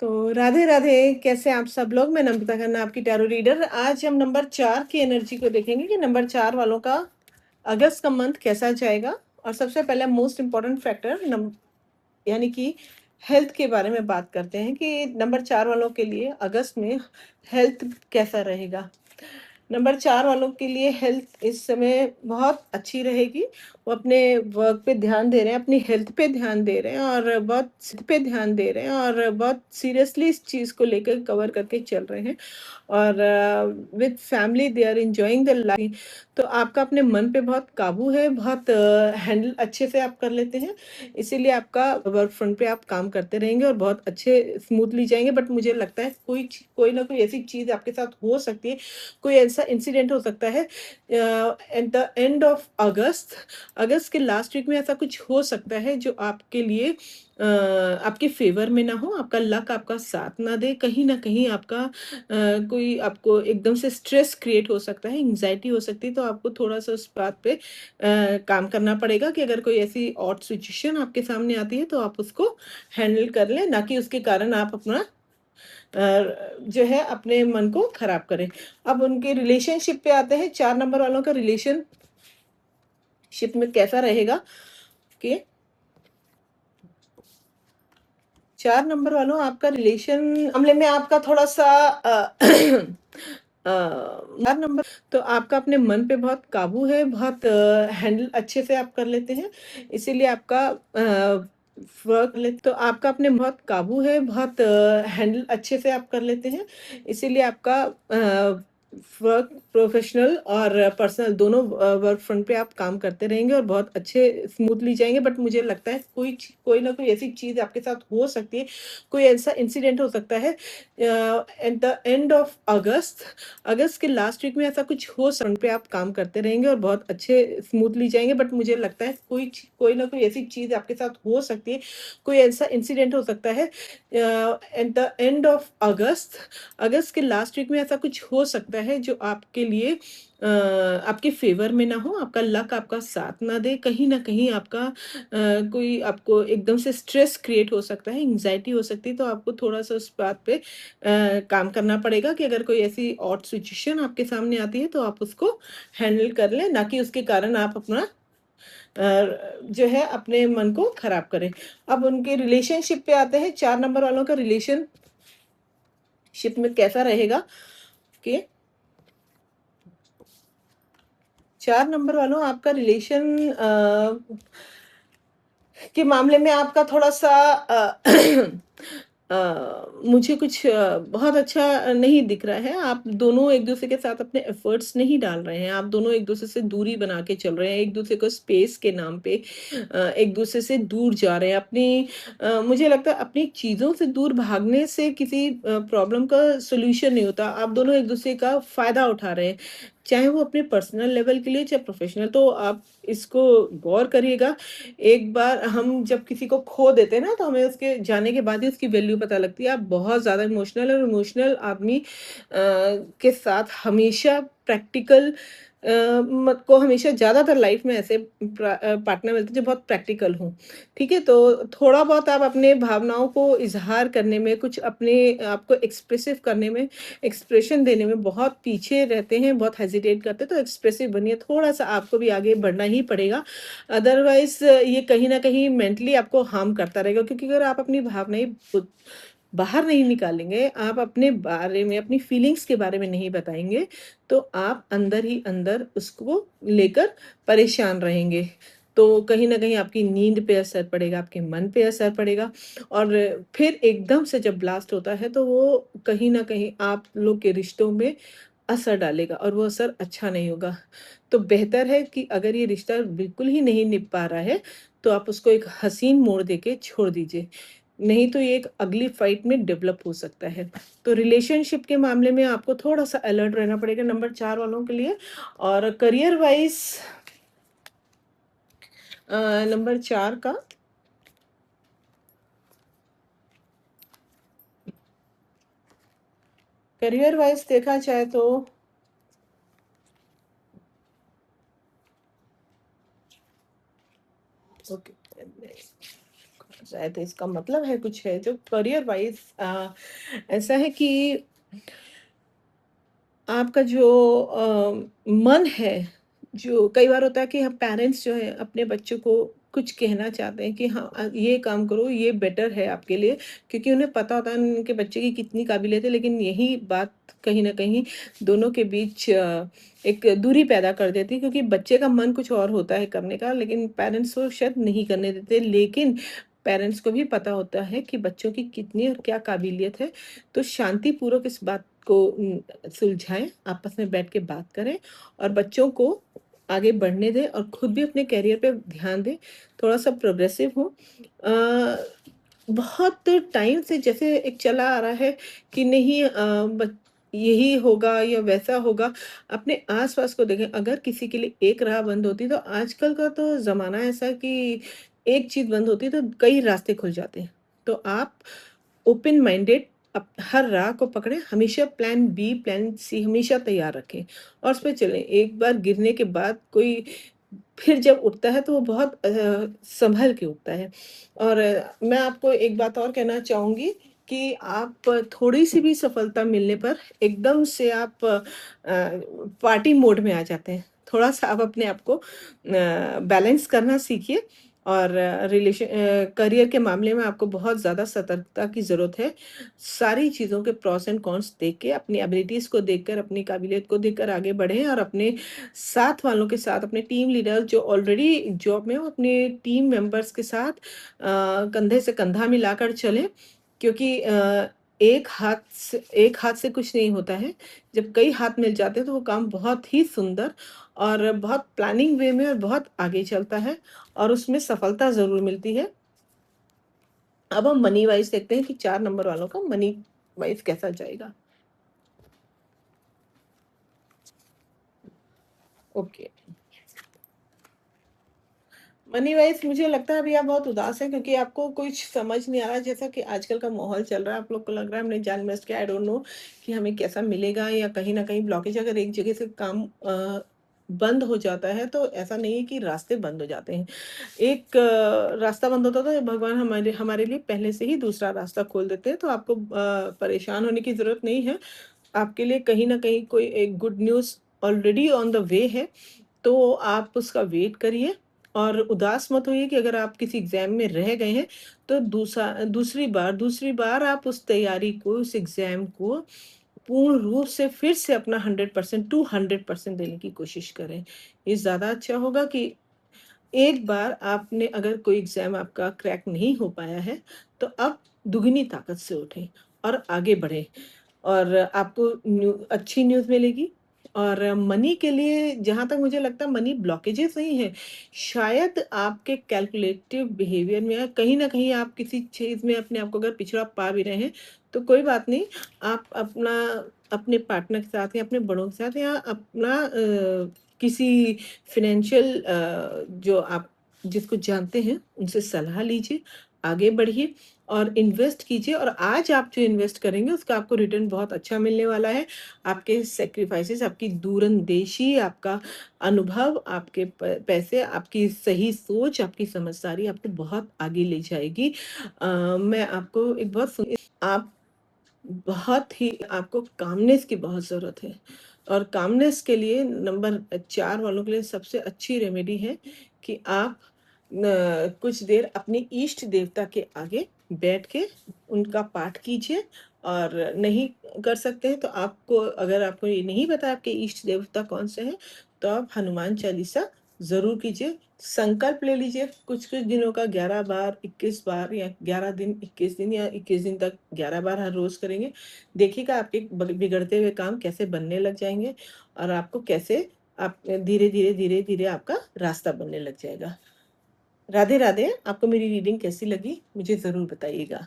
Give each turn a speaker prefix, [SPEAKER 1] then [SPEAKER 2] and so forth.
[SPEAKER 1] तो राधे राधे, कैसे आप सब लोग। मैं नम्रता खन्ना, आपकी टैरो रीडर। आज हम नंबर 4 की एनर्जी को देखेंगे कि नंबर 4 वालों का अगस्त का मंथ कैसा जाएगा। और सबसे पहले मोस्ट इम्पॉर्टेंट फैक्टर यानी कि हेल्थ के बारे में बात करते हैं कि नंबर 4 वालों के लिए अगस्त में हेल्थ कैसा रहेगा। नंबर 4 वालों के लिए हेल्थ इस समय बहुत अच्छी रहेगी। वो अपने वर्क पे ध्यान दे रहे हैं, अपनी हेल्थ पे ध्यान दे रहे हैं और बहुत सीरियसली इस चीज़ को लेकर कवर करके चल रहे हैं। और with family they are enjoying the life. तो आपका अपने मन पे बहुत काबू है, बहुत हैंडल अच्छे से आप कर लेते हैं। इसीलिए आपका वर्क फ्रंट पे आप काम करते रहेंगे और बहुत अच्छे स्मूथली जाएंगे। बट मुझे लगता है कोई ना कोई ऐसी चीज़ आपके साथ हो सकती है, कोई ऐसा इंसिडेंट हो सकता है at the end of August. अगस्त के लास्ट वीक में ऐसा कुछ हो सकता है जो आपके लिए आपके फेवर में ना हो, आपका लक आपका साथ ना दे। कहीं ना कहीं आपका कोई आपको एकदम से स्ट्रेस क्रिएट हो सकता है, एंग्जाइटी हो सकती है। तो आपको थोड़ा सा उस बात पे काम करना पड़ेगा कि अगर कोई ऐसी ऑड सिचुएशन आपके सामने आती है तो आप उसको हैंडल कर लें, ना कि उसके कारण आप अपना जो है अपने मन को खराब करें। अब उनके रिलेशनशिप पे आते हैं। 4 नंबर वालों का रिलेशनशिप में कैसा रहेगा कि 4 नंबर वालों, आपका रिलेशन मामले में आपका थोड़ा सा 4 नंबर, तो आपका अपने मन पे बहुत काबू है, बहुत हैंडल अच्छे से आप कर लेते हैं। इसीलिए आपका तो आपका अपने बहुत काबू है, बहुत हैंडल अच्छे से आप कर लेते हैं। इसीलिए आपका वर्क प्रोफेशनल और पर्सनल दोनों वर्क फ्रंट पे आप काम करते रहेंगे और बहुत अच्छे स्मूथली जाएंगे। बट मुझे लगता है कोई ना कोई ऐसी चीज़ आपके साथ हो सकती है, कोई ऐसा इंसिडेंट हो सकता है at the end of August. अगस्त के लास्ट वीक में ऐसा कुछ हो सकता पे आप काम करते रहेंगे और बहुत अच्छे स्मूथली जाएंगे। बट मुझे लगता है कोई ना कोई ऐसी चीज़ आपके साथ हो सकती है, कोई ऐसा इंसिडेंट हो सकता है at the end of August. अगस्त के लास्ट वीक में ऐसा कुछ हो सकता है जो आपके लिए आपके फेवर में ना हो, आपका लक आपका साथ ना दे। कहीं ना कहीं आपका कोई आपको एकदम से स्ट्रेस क्रिएट हो सकता है, एंग्जाइटी हो सकती है। तो आपको थोड़ा सा उस बात पे काम करना पड़ेगा कि अगर कोई ऐसी ऑड सिचुएशन आपके सामने आती है तो आप उसको हैंडल कर लें, ना कि उसके कारण आप अपना जो है अपने मन को खराब करें। अब उनके रिलेशनशिप पे आते हैं। 4 नंबर वालों का रिलेशनशिप में कैसा रहेगा कि 4 नंबर वालों, आपका रिलेशन के मामले में आपका थोड़ा सा मुझे कुछ बहुत अच्छा नहीं दिख रहा है। आप दोनों एक दूसरे के साथ अपने एफर्ट्स नहीं डाल रहे हैं, आप दोनों एक दूसरे से दूरी बना के चल रहे हैं, एक दूसरे को स्पेस के नाम पे एक दूसरे से दूर जा रहे हैं। मुझे लगता है अपनी चीज़ों से दूर भागने से किसी प्रॉब्लम का सोल्यूशन नहीं होता। आप दोनों एक दूसरे का फ़ायदा उठा रहे हैं, चाहे वो अपने पर्सनल लेवल के लिए चाहे प्रोफेशनल। तो आप इसको गौर करिएगा। एक बार हम जब किसी को खो देते हैं ना, तो हमें उसके जाने के बाद ही उसकी वैल्यू पता लगती है। आप बहुत ज़्यादा इमोशनल आदमी के साथ हमेशा प्रैक्टिकल मत को हमेशा ज़्यादातर लाइफ में ऐसे पार्टनर मिलते हैं जो बहुत प्रैक्टिकल हों। ठीक है? तो थोड़ा बहुत आप अपने भावनाओं को इज़हार करने में, कुछ अपने आप को एक्सप्रेसिव करने में, एक्सप्रेशन देने में बहुत पीछे रहते हैं, बहुत हेजिटेट करते हैं। तो एक्सप्रेसिव बनिए, थोड़ा-सा आपको भी आगे बढ़ना ही पड़ेगा। अदरवाइज़ ये कहीं न कहीं मेंटली आपको हार्म करता रहेगा, क्योंकि अगर आप अपनी भावनाएँ खुद बाहर नहीं निकालेंगे, आप अपने बारे में, अपनी फीलिंग्स के बारे में नहीं बताएँगे, तो आप अंदर ही अंदर उसको लेकर परेशान रहेंगे। तो कहीं न कहीं आपकी नींद पे असर पड़ेगा, आपके मन पे असर पड़ेगा और फिर एकदम से जब ब्लास्ट होता है, तो वो कहीं न कहीं आप लोग के रिश्तों में असर डालेगा और वो असर अच्छा नहीं होगा। तो बेहतर है कि अगर ये रिश्ता बिल्कुल ही नहीं निभ पा रहा है, तो आप उसको एक हसीन मोड़ देके छोड़ दीजिए। नहीं तो ये एक अगली फाइट में डेवलप हो सकता है। तो रिलेशनशिप के मामले में आपको थोड़ा-सा अलर्ट रहना पड़ेगा नंबर 4 वालों के लिए। और करियर वाइज़ नंबर 4 का करियर वाइज़ देखा जाए तो ओके, जाए। तो इसका मतलब है कुछ है जो करियर वाइज़ ऐसा है कि आपका जो मन है, जो कई बार होता है कि हम पेरेंट्स जो हैं अपने बच्चों को कुछ कहना चाहते हैं कि हाँ ये काम करो, ये बेटर है आपके लिए, क्योंकि उन्हें पता होता है उनके बच्चे की कितनी काबिलियत है, लेकिन यही बात कहीं न कहीं दोनों के बीच एक दूरी पैदा कर देती है, क्योंकि बच्चे का मन कुछ और होता है करने का, लेकिन पेरेंट्स को शायद नहीं करने देते। लेकिन पेरेंट्स को भी पता होता है कि बच्चों की कितनी और क्या काबिलियत है, तो शांतिपूर्वक इस बात को सुलझाएँ, आपस में बैठ के बात करें और बच्चों को आगे बढ़ने दें और खुद भी अपने करियर पे ध्यान दें, थोड़ा-सा प्रोग्रेसिव हों। बहुत टाइम से जैसे एक चला आ रहा है कि नहीं बच यही होगा या वैसा होगा, अपने आस-पास को देखें, अगर किसी के लिए एक राह बंद होती है, तो आजकल का तो ज़माना ऐसा है कि एक चीज़ बंद होती है, तो कई रास्ते खुल जाते हैं। तो आप ओपन माइंडेड हर राह को पकड़ें, हमेशा प्लान बी, प्लान सी हमेशा तैयार रखें और उस पे चलें। एक बार गिरने के बाद कोई फिर जब उठता है तो वो बहुत सँभल के उठता है। और मैं आपको एक बात और कहना चाहूँगी कि आप थोड़ी-सी भी सफलता मिलने पर एकदम से आप पार्टी मोड में आ जाते हैं। थोड़ा-सा आप अपने आप को बैलेंस करना सीखिए और करियर के मामले में आपको बहुत ज़्यादा सतर्कता की ज़रूरत है। सारी चीज़ों के प्रॉस एंड कॉन्स देख के, अपनी एबिलिटीज़ को देखकर, अपनी काबिलियत को देखकर आगे बढ़ें और अपने साथ वालों के साथ, अपने टीम लीडर जो ऑलरेडी जॉब में हो, अपने टीम मेंबर्स के साथ कंधे से कंधा मिलाकर चलें, क्योंकि एक हाथ से कुछ नहीं होता है। जब कई हाथ मिल जाते हैं तो वो काम बहुत ही सुंदर और बहुत प्लानिंग वे में और बहुत आगे चलता है और उसमें सफलता ज़रूर मिलती है। अब हम मनी वाइज़ देखते हैं कि 4 नंबर वालों का मनी वाइज़ कैसा जाएगा। ओके। मनी वाइज़ मुझे लगता है अभी आप बहुत उदास हैं, क्योंकि आपको कुछ समझ नहीं आ रहा है, जैसा कि आजकल का माहौल चल रहा है, आप लोग को लग रहा है हमने जान इन्वेस्ट किया, आई डोंट नो कि हमें कैसा मिलेगा, या कहीं न कहीं ब्लॉकेज अगर एक जगह से काम बंद हो जाता है तो ऐसा नहीं है कि रास्ते बंद हो जाते हैं। एक रास्ता बंद होता है तो भगवान हमारे हमारे लिए पहले से ही दूसरा रास्ता खोल देते हैं, तो आपको परेशान होने की ज़रूरत नहीं है। आपके लिए कहीं न कहीं कोई एक good news already on the way है। तो आप उसका वेट करिए और उदास मत होइए कि अगर आप किसी एग्ज़ाम में रह गए हैं, तो दूसरी बार आप उस तैयारी को, उस एग्ज़ाम को पूर्ण रूप से फिर से अपना 100% टू 100% देने की कोशिश करें। ये ज़्यादा अच्छा होगा कि एक बार आपने अगर कोई एग्ज़ाम आपका क्रैक नहीं हो पाया है, तो अब दुगनी ताकत से उठें और आगे बढ़ें। और आपको अच्छी न्यूज़ मिलेगी और मनी के लिए जहाँ तक मुझे लगता है मनी ब्लॉकेजेस नहीं है। शायद आपके कैलकुलेटिव बिहेवियर में या कहीं न कहीं आप किसी चीज़ में अपने आप को अगर पिछड़ा पा भी रहे हैं, तो कोई बात नहीं। आप अपने पार्टनर के साथ या अपने बड़ों के साथ या अपना किसी फ़ाइनेंशियल जो आप जिसको जानते हैं, उनसे सलाह लीजिए, आगे बढ़िए और इन्वेस्ट कीजिए और आज आप जो इन्वेस्ट करेंगे उसका आपको रिटर्न बहुत अच्छा मिलने वाला है। आपके सैक्रिफाइसेज़, आपकी दूरंदेशी, आपका अनुभव, आपके प पैसे, आपकी सही सोच, आपकी समझदारी आपको बहुत आगे ले जाएगी। मैं आपको एक बहुत आप बहुत ही आपको कामनेस की बहुत ज़रूरत है और कामनेस के लिए नंबर 4 वालों के लिए सबसे अच्छी रेमेडी है कि आप कुछ देर अपने इष्ट देवता के आगे बैठ के उनका पाठ कीजिए और नहीं कर सकते हैं तो आपको अगर आपको ये नहीं पता आपके इष्ट देवता कौन से हैं, तो आप हनुमान चालीसा ज़रूर कीजिए। संकल्प ले लीजिए कुछ-कुछ दिनों का 11 बार, 21 बार या 11 दिन, 21 दिन या 21 दिन तक 11 बार हर रोज़ करेंगे। देखिएगा आपके बिगड़ते हुए काम कैसे बनने लग जाएँगे और आपको कैसे आप धीरे-धीरे, धीरे-धीरे आपका रास्ता बनने लग जाएगा। राधे-राधे, आपको मेरी रीडिंग कैसी लगी? मुझे ज़रूर बताइएगा।